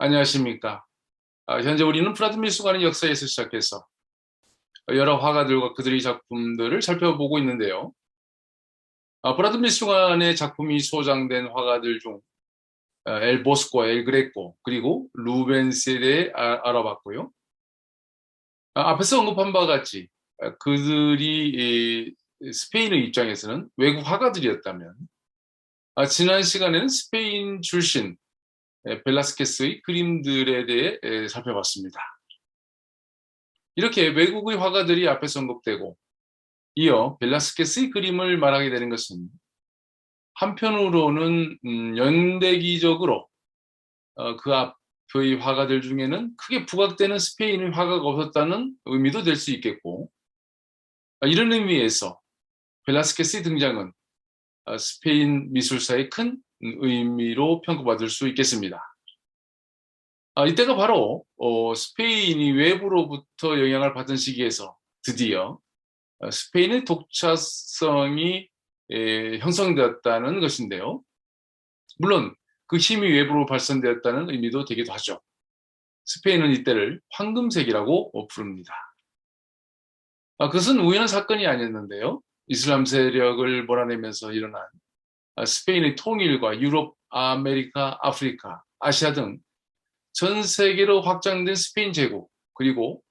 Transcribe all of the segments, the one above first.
안녕하십니까. 현재 우리는 프라드 미술관의 역사에서 시작해서 여러 화가들과 그들의 작품들을 살펴보고 있는데요. 프라드 미술관의 작품이 소장된 화가들 중 엘 보스코, 엘 그레코, 그리고 루벤스에 대해 알아봤고요. 앞에서 언급한 바와 같이 그들이 스페인의 입장에서는 외국 화가들이었다면 지난 시간에는 스페인 출신 벨라스케스의 그림들에 대해 살펴봤습니다. 이렇게 외국의 화가들이 앞에서 언급되고 이어 벨라스케스의 그림을 말하게 되는 것은 한편으로는 연대기적으로 그 앞의 화가들 중에는 크게 부각되는 스페인의 화가가 없었다는 의미도 될 수 있겠고, 이런 의미에서 벨라스케스의 등장은 스페인 미술사의 큰 의미로 평가받을 수 있겠습니다. 이때가 바로 스페인이 외부로부터 영향을 받은 시기에서 드디어 스페인의 독자성이 형성되었다는 것인데요. 물론 그 힘이 외부로 발산되었다는 의미도 되기도 하죠. 스페인은 이때를 황금세기라고 부릅니다. 그것은 우연한 사건이 아니었는데요. 이슬람 세력을 몰아내면서 일어난 스페인의 통일과 유럽, 아메리카, 아프리카, 아시아 등 전 세계로 확장된 스페인 제국, 그리고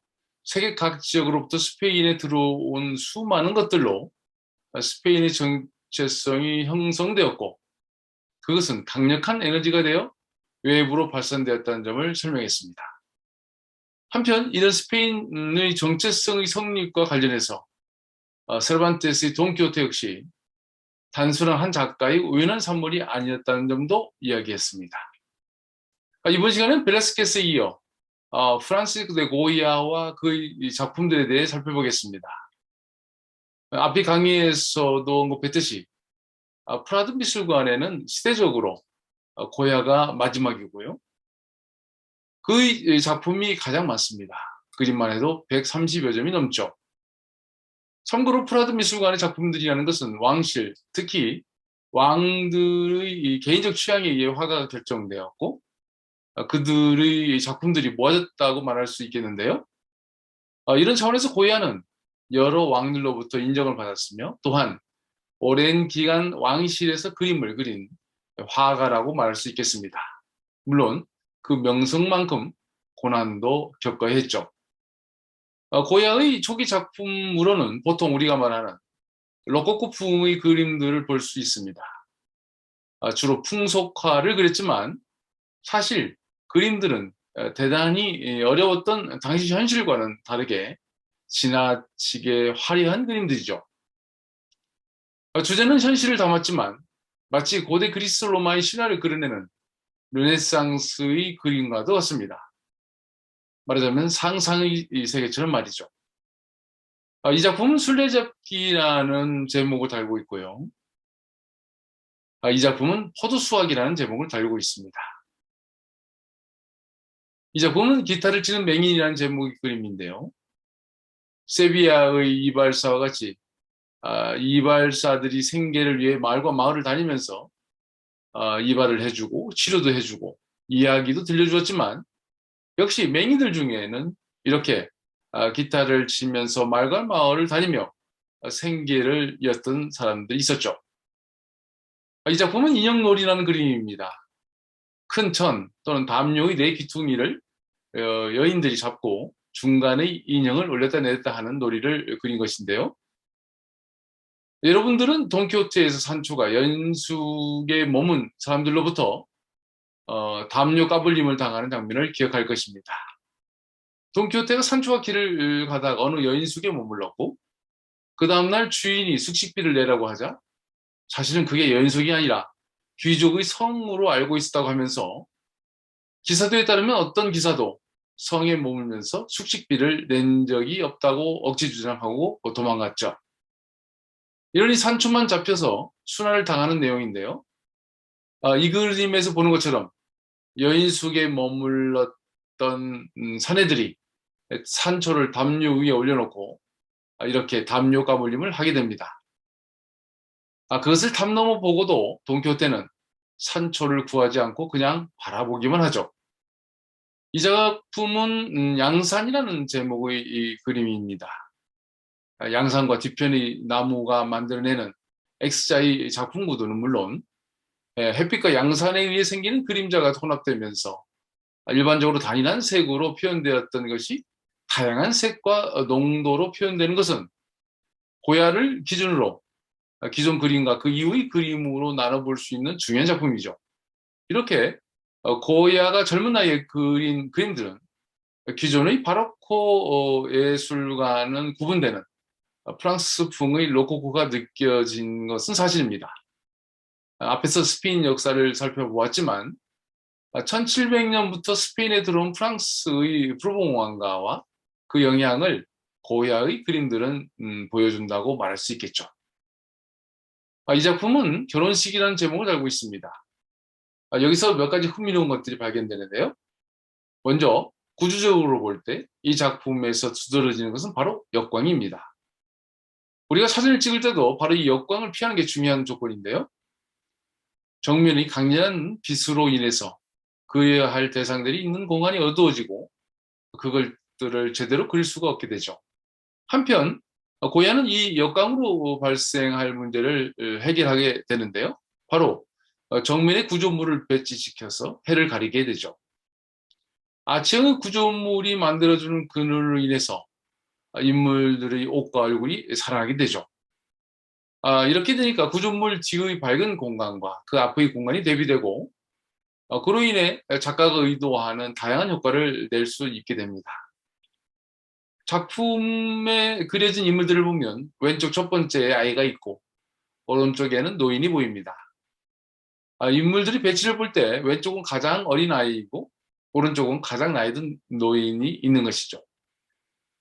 세계 각 지역으로부터 스페인에 들어온 수많은 것들로 스페인의 정체성이 형성되었고, 그것은 강력한 에너지가 되어 외부로 발산되었다는 점을 설명했습니다. 한편 이런 스페인의 정체성의 성립과 관련해서 세르반테스의 돈키호테 역시 단순한 한 작가의 우연한 산물이 아니었다는 점도 이야기했습니다. 이번 시간은 벨라스케스에 이어 프란시스코 데 고이아와 그의 작품들에 대해 살펴보겠습니다. 앞의 강의에서도 언급했듯이 프라드 미술관에는 시대적으로 고야가 마지막이고요. 그의 작품이 가장 많습니다. 그림만 해도 130여 점이 넘죠. 참고로 프라드 미술관의 작품들이라는 것은 왕실, 특히 왕들의 개인적 취향에 의해 화가가 결정되었고 그들의 작품들이 모아졌다고 말할 수 있겠는데요. 이런 차원에서 고야는 여러 왕들로부터 인정을 받았으며 또한 오랜 기간 왕실에서 그림을 그린 화가라고 말할 수 있겠습니다. 물론 그 명성만큼 고난도 겪어야 했죠. 고야의 초기 작품으로는 보통 우리가 말하는 로코코풍의 그림들을 볼 수 있습니다. 주로 풍속화를 그렸지만 사실 그림들은 대단히 어려웠던 당시 현실과는 다르게 지나치게 화려한 그림들이죠. 주제는 현실을 담았지만 마치 고대 그리스 로마의 신화를 그려내는 르네상스의 그림과도 같습니다. 말하자면 상상의 세계처럼 말이죠. 이 작품은 술래잡기라는 제목을 달고 있고요. 이 작품은 포도수확이라는 제목을 달고 있습니다. 이 작품은 기타를 치는 맹인이라는 제목의 그림인데요. 세비야의 이발사와 같이 이발사들이 생계를 위해 마을과 마을을 다니면서 이발을 해주고 치료도 해주고 이야기도 들려주었지만 역시 맹인들 중에는 이렇게 기타를 치면서 마을과 마을을 다니며 생계를 이었던 사람들이 있었죠. 이 작품은 인형놀이라는 그림입니다. 큰 천 또는 담요의 네 귀퉁이를 여인들이 잡고 중간에 인형을 올렸다 내렸다 하는 놀이를 그린 것인데요. 여러분들은 돈키호테에서 산초가 연숙에 머문 사람들로부터 담요 까불림을 당하는 장면을 기억할 것입니다. 돈키호테가 산초와 길을 가다가 어느 여인숙에 머물렀고 그 다음날 주인이 숙식비를 내라고 하자 사실은 그게 여인숙이 아니라 귀족의 성으로 알고 있었다고 하면서 기사도에 따르면 어떤 기사도 성에 머물면서 숙식비를 낸 적이 없다고 억지 주장하고 도망갔죠. 이러니 산초만 잡혀서 순환을 당하는 내용인데요. 이 그림에서 보는 것처럼 여인숙에 머물렀던 사내들이 산초를 담요 위에 올려놓고 이렇게 담요 까불림을 하게 됩니다. 그것을 담 넘어 보고도 돈키호테는 산초를 구하지 않고 그냥 바라보기만 하죠. 이 작품은 양산이라는 제목의 이 그림입니다. 양산과 뒤편의 나무가 만들어내는 X자의 작품 구도는 물론 햇빛과 양산에 의해 생기는 그림자가 혼합되면서 일반적으로 단일한 색으로 표현되었던 것이 다양한 색과 농도로 표현되는 것은 고야를 기준으로 기존 그림과 그 이후의 그림으로 나눠볼 수 있는 중요한 작품이죠. 이렇게 고야가 젊은 나이에 그린 그림들은 기존의 바로코 예술과는 구분되는 프랑스풍의 로코코가 느껴진 것은 사실입니다. 앞에서 스페인 역사를 살펴보았지만 1700년부터 스페인에 들어온 프랑스의 프로봉 왕가와 그 영향을 고야의 그림들은 보여준다고 말할 수 있겠죠. 이 작품은 결혼식이라는 제목을 달고 있습니다. 여기서 몇 가지 흥미로운 것들이 발견되는데요. 먼저 구조적으로 볼 때 이 작품에서 두드러지는 것은 바로 역광입니다. 우리가 사진을 찍을 때도 바로 이 역광을 피하는 게 중요한 조건인데요. 정면이 강렬한 빛으로 인해서 그려야 할 대상들이 있는 공간이 어두워지고 그것들을 제대로 그릴 수가 없게 되죠. 한편 고야는 이 역광으로 발생할 문제를 해결하게 되는데요. 바로 정면의 구조물을 배치시켜서 해를 가리게 되죠. 아치형의 구조물이 만들어주는 그늘로 인해서 인물들의 옷과 얼굴이 살아나게 되죠. 이렇게 되니까 구조물 뒤의 밝은 공간과 그 앞의 공간이 대비되고 그로 인해 작가가 의도하는 다양한 효과를 낼 수 있게 됩니다. 작품에 그려진 인물들을 보면 왼쪽 첫 번째에 아이가 있고 오른쪽에는 노인이 보입니다. 인물들이 배치를 볼 때 왼쪽은 가장 어린 아이이고 오른쪽은 가장 나이 든 노인이 있는 것이죠.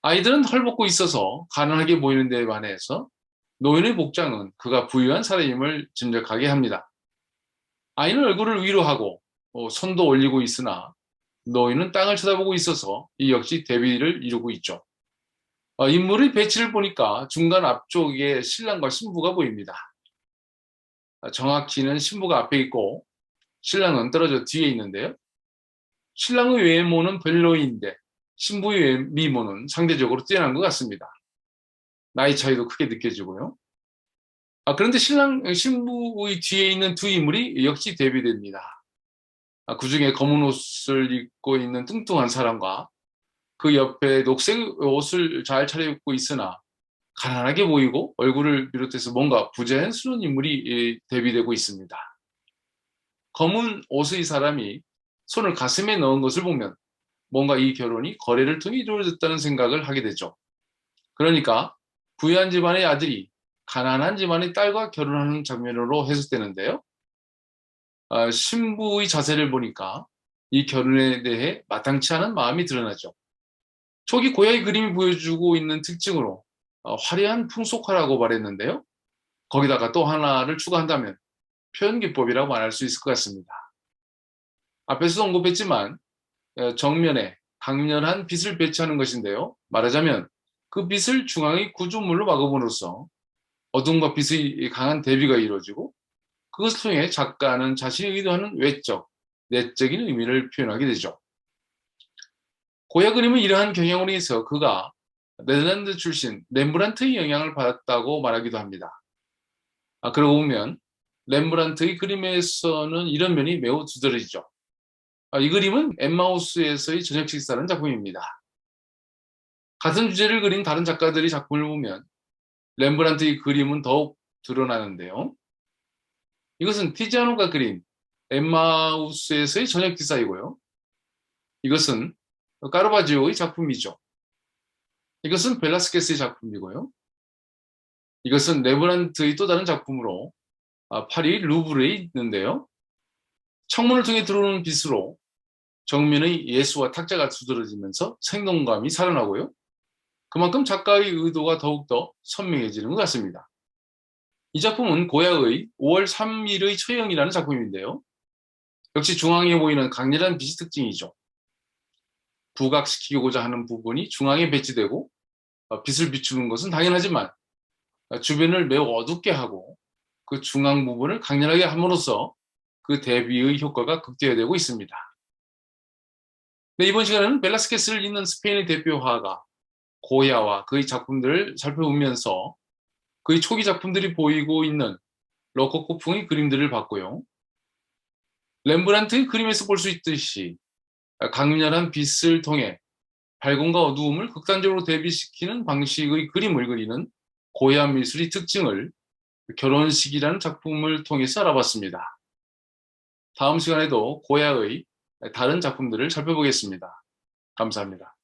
아이들은 헐벗고 있어서 가난하게 보이는 데 반해서 노인의 복장은 그가 부유한 사람임을 짐작하게 합니다. 아이는 얼굴을 위로 하고 손도 올리고 있으나 노인은 땅을 쳐다보고 있어서 이 역시 대비를 이루고 있죠. 인물의 배치를 보니까 중간 앞쪽에 신랑과 신부가 보입니다. 정확히는 신부가 앞에 있고 신랑은 떨어져 뒤에 있는데요. 신랑의 외모는 별로인데 신부의 미모는 상대적으로 뛰어난 것 같습니다. 나이 차이도 크게 느껴지고요. 그런데 신부의 뒤에 있는 두 인물이 역시 대비됩니다. 그중에 검은 옷을 입고 있는 뚱뚱한 사람과 그 옆에 녹색 옷을 잘 차려입고 있으나 가난하게 보이고 얼굴을 비롯해서 뭔가 부자연스러운 인물이 대비되고 있습니다. 검은 옷의 사람이 손을 가슴에 넣은 것을 보면 뭔가 이 결혼이 거래를 통해 이루어졌다는 생각을 하게 되죠. 그러니까 부유한 집안의 아들이 가난한 집안의 딸과 결혼하는 장면으로 해석되는데요. 신부의 자세를 보니까 이 결혼에 대해 마땅치 않은 마음이 드러나죠. 초기 고야의 그림이 보여주고 있는 특징으로 화려한 풍속화라고 말했는데요. 거기다가 또 하나를 추가한다면 표현기법이라고 말할 수 있을 것 같습니다. 앞에서도 언급했지만 정면에 강렬한 빛을 배치하는 것인데요. 말하자면 그 빛을 중앙의 구조물로 막음으로써 어둠과 빛의 강한 대비가 이루어지고 그것을 통해 작가는 자신이 의도하는 외적, 내적인 의미를 표현하게 되죠. 고야 그림은 이러한 경향으로 인해서 그가 네덜란드 출신 렘브란트의 영향을 받았다고 말하기도 합니다. 그러고 보면 렘브란트의 그림에서는 이런 면이 매우 두드러지죠. 이 그림은 엠마우스에서의 저녁 식사라는 작품입니다. 같은 주제를 그린 다른 작가들의 작품을 보면 렘브란트의 그림은 더욱 드러나는데요. 이것은 티지아노가 그린 엠마우스에서의 저녁 기사이고요. 이것은 까르바지오의 작품이죠. 이것은 벨라스케스의 작품이고요. 이것은 레브란트의 또 다른 작품으로 파리 루브르에 있는데요. 창문을 통해 들어오는 빛으로 정면의 예수와 탁자가 두드러지면서 생동감이 살아나고요. 그만큼 작가의 의도가 더욱더 선명해지는 것 같습니다. 이 작품은 고야의 5월 3일의 처형이라는 작품인데요. 역시 중앙에 보이는 강렬한 빛이 특징이죠. 부각시키고자 하는 부분이 중앙에 배치되고 빛을 비추는 것은 당연하지만 주변을 매우 어둡게 하고 그 중앙 부분을 강렬하게 함으로써 그 대비의 효과가 극대화되고 있습니다. 네, 이번 시간에는 벨라스케스를 잇는 스페인의 대표 화가 고야와 그의 작품들을 살펴보면서 그의 초기 작품들이 보이고 있는 로코코풍의 그림들을 봤고요. 렘브란트의 그림에서 볼 수 있듯이 강렬한 빛을 통해 밝음과 어두움을 극단적으로 대비시키는 방식의 그림을 그리는 고야 미술의 특징을 결혼식이라는 작품을 통해서 알아봤습니다. 다음 시간에도 고야의 다른 작품들을 살펴보겠습니다. 감사합니다.